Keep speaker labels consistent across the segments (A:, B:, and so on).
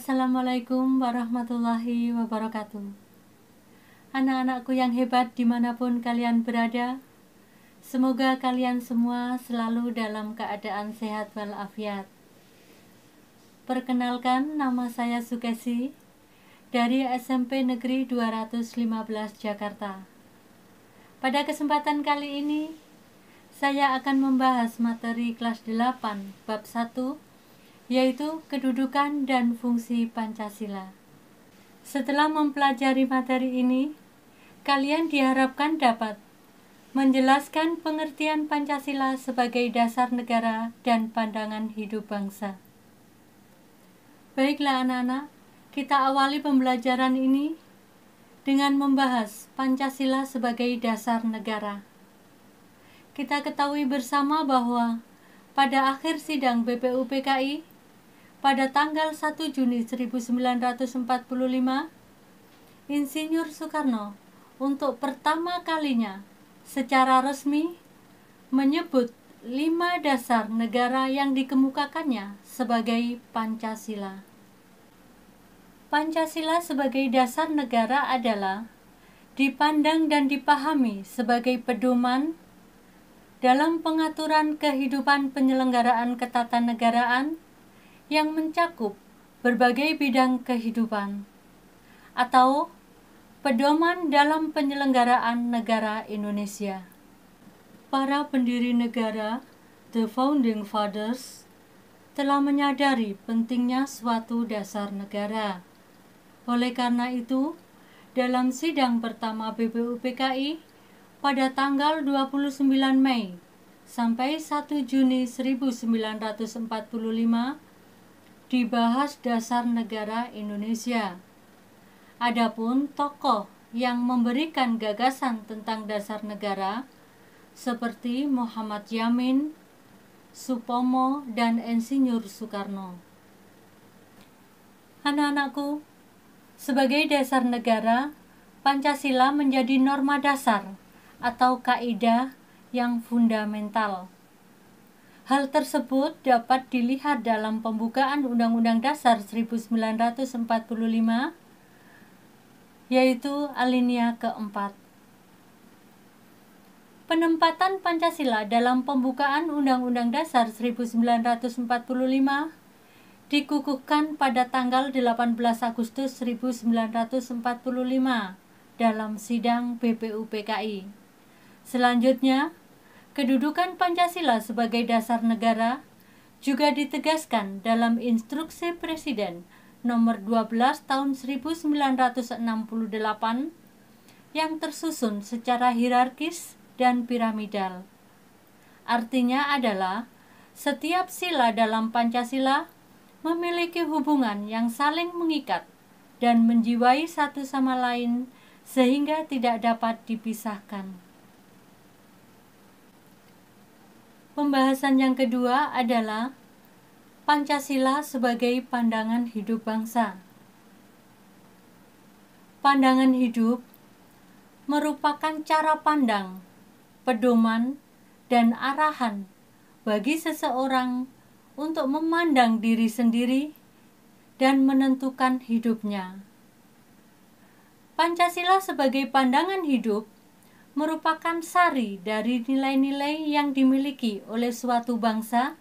A: Assalamualaikum warahmatullahi wabarakatuh. Anak-anakku yang hebat dimanapun kalian berada, semoga kalian semua selalu dalam keadaan sehat walafiat. Perkenalkan, nama saya Sukesi dari SMP Negeri 215 Jakarta. Pada kesempatan kali ini, saya akan membahas materi kelas 8 bab 1, yaitu kedudukan dan fungsi Pancasila. Setelah mempelajari materi ini, kalian diharapkan dapat menjelaskan pengertian Pancasila sebagai dasar negara dan pandangan hidup bangsa. Baiklah anak-anak, kita awali pembelajaran ini dengan membahas Pancasila sebagai dasar negara. Kita ketahui bersama bahwa pada akhir sidang BPUPKI pada tanggal 1 Juni 1945, Insinyur Soekarno untuk pertama kalinya secara resmi menyebut 5 dasar negara yang dikemukakannya sebagai Pancasila. Pancasila sebagai dasar negara adalah dipandang dan dipahami sebagai pedoman dalam pengaturan kehidupan penyelenggaraan ketatanegaraan yang mencakup berbagai bidang kehidupan, atau pedoman dalam penyelenggaraan negara Indonesia. Para pendiri negara, the Founding Fathers, telah menyadari pentingnya suatu dasar negara. Oleh karena itu, dalam sidang pertama BPUPKI pada tanggal 29 Mei sampai 1 Juni 1945, dibahas dasar negara Indonesia. Adapun tokoh yang memberikan gagasan tentang dasar negara seperti Muhammad Yamin, Supomo, dan Insinyur Soekarno. Anak-anakku, sebagai dasar negara, Pancasila menjadi norma dasar atau kaidah yang fundamental. Hal tersebut dapat dilihat dalam pembukaan Undang-Undang Dasar 1945, yaitu alinea keempat. Penempatan Pancasila dalam pembukaan Undang-Undang Dasar 1945 dikukuhkan pada tanggal 18 Agustus 1945 dalam sidang BPUPKI. Selanjutnya, kedudukan Pancasila sebagai dasar negara juga ditegaskan dalam Instruksi Presiden nomor 12 tahun 1968 yang tersusun secara hierarkis dan piramidal. Artinya adalah setiap sila dalam Pancasila memiliki hubungan yang saling mengikat dan menjiwai satu sama lain sehingga tidak dapat dipisahkan. Pembahasan yang kedua adalah Pancasila sebagai pandangan hidup bangsa. Pandangan hidup merupakan cara pandang, pedoman, dan arahan bagi seseorang untuk memandang diri sendiri dan menentukan hidupnya. Pancasila sebagai pandangan hidup merupakan sari dari nilai-nilai yang dimiliki oleh suatu bangsa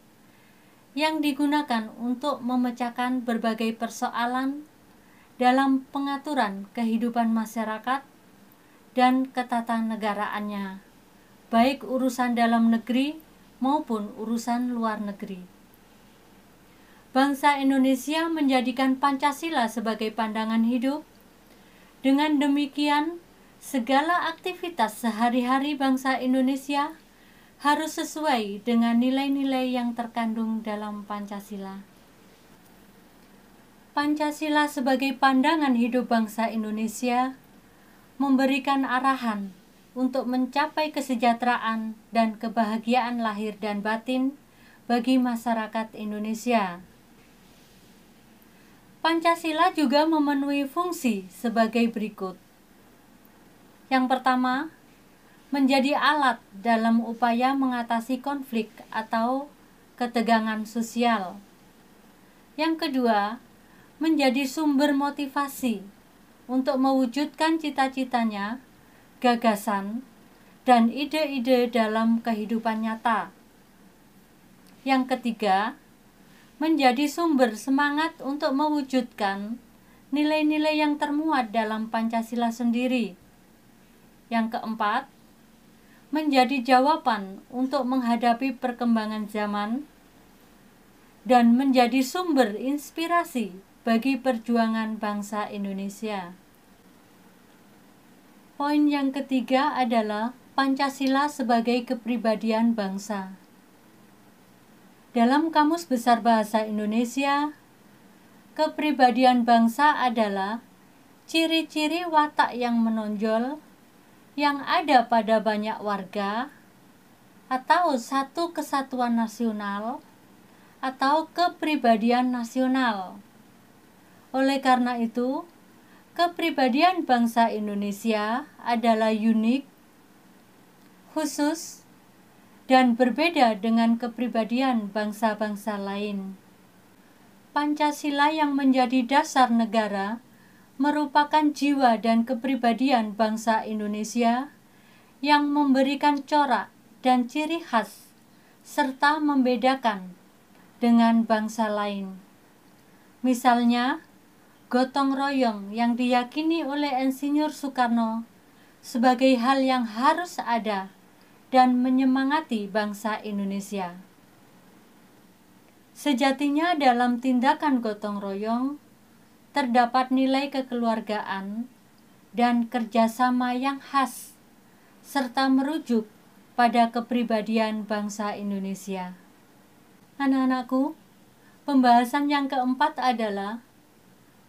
A: yang digunakan untuk memecahkan berbagai persoalan dalam pengaturan kehidupan masyarakat dan ketatanegaraannya, baik urusan dalam negeri maupun urusan luar negeri. Bangsa Indonesia menjadikan Pancasila sebagai pandangan hidup. Dengan demikian, segala aktivitas sehari-hari bangsa Indonesia harus sesuai dengan nilai-nilai yang terkandung dalam Pancasila. Pancasila sebagai pandangan hidup bangsa Indonesia memberikan arahan untuk mencapai kesejahteraan dan kebahagiaan lahir dan batin bagi masyarakat Indonesia. Pancasila juga memenuhi fungsi sebagai berikut. Yang pertama, menjadi alat dalam upaya mengatasi konflik atau ketegangan sosial. Yang kedua, menjadi sumber motivasi untuk mewujudkan cita-citanya, gagasan, dan ide-ide dalam kehidupan nyata. Yang ketiga, menjadi sumber semangat untuk mewujudkan nilai-nilai yang termuat dalam Pancasila sendiri. Yang keempat, menjadi jawaban untuk menghadapi perkembangan zaman dan menjadi sumber inspirasi bagi perjuangan bangsa Indonesia. Poin yang ketiga adalah Pancasila sebagai kepribadian bangsa. Dalam Kamus Besar Bahasa Indonesia, kepribadian bangsa adalah ciri-ciri watak yang menonjol yang ada pada banyak warga atau satu kesatuan nasional atau kepribadian nasional. Oleh karena itu, kepribadian bangsa Indonesia adalah unik, khusus, dan berbeda dengan kepribadian bangsa-bangsa lain. Pancasila yang menjadi dasar negara merupakan jiwa dan kepribadian bangsa Indonesia yang memberikan corak dan ciri khas serta membedakan dengan bangsa lain. Misalnya, gotong royong yang diyakini oleh Insinyur Soekarno sebagai hal yang harus ada dan menyemangati bangsa Indonesia. Sejatinya dalam tindakan gotong royong terdapat nilai kekeluargaan dan kerjasama yang khas serta merujuk pada kepribadian bangsa Indonesia. Anak-anakku, pembahasan yang keempat adalah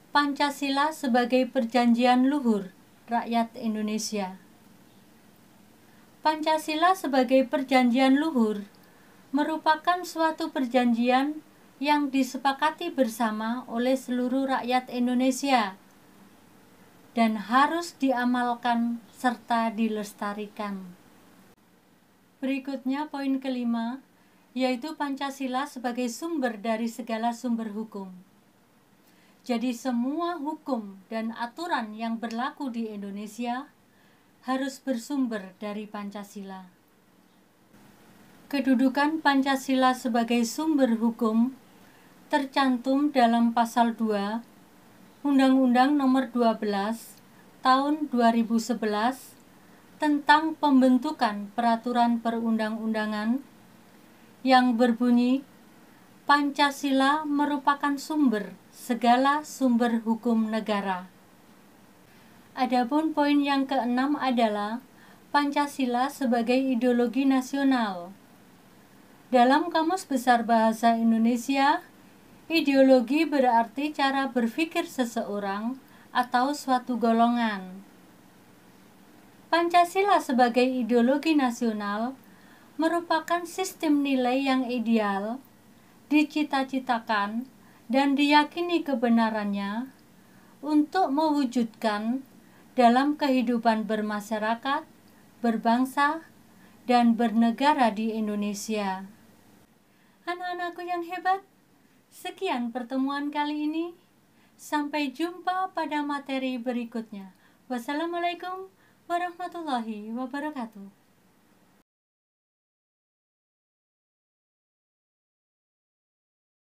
A: Pancasila sebagai perjanjian luhur rakyat Indonesia. Pancasila sebagai perjanjian luhur merupakan suatu perjanjian yang disepakati bersama oleh seluruh rakyat Indonesia dan harus diamalkan serta dilestarikan. Berikutnya poin kelima, yaitu Pancasila sebagai sumber dari segala sumber hukum. Jadi semua hukum dan aturan yang berlaku di Indonesia harus bersumber dari Pancasila. Kedudukan Pancasila sebagai sumber hukum tercantum dalam pasal 2 Undang-Undang Nomor 12 Tahun 2011 tentang pembentukan peraturan perundang-undangan yang berbunyi, Pancasila merupakan sumber segala sumber hukum negara. Adapun poin yang keenam adalah Pancasila sebagai ideologi nasional. Dalam Kamus Besar Bahasa Indonesia, ideologi berarti cara berpikir seseorang atau suatu golongan. Pancasila sebagai ideologi nasional merupakan sistem nilai yang ideal, dicita-citakan, dan diyakini kebenarannya untuk mewujudkan dalam kehidupan bermasyarakat, berbangsa, dan bernegara di Indonesia. Anak-anakku yang hebat, sekian pertemuan kali ini. Sampai jumpa pada materi berikutnya. Wassalamualaikum warahmatullahi wabarakatuh.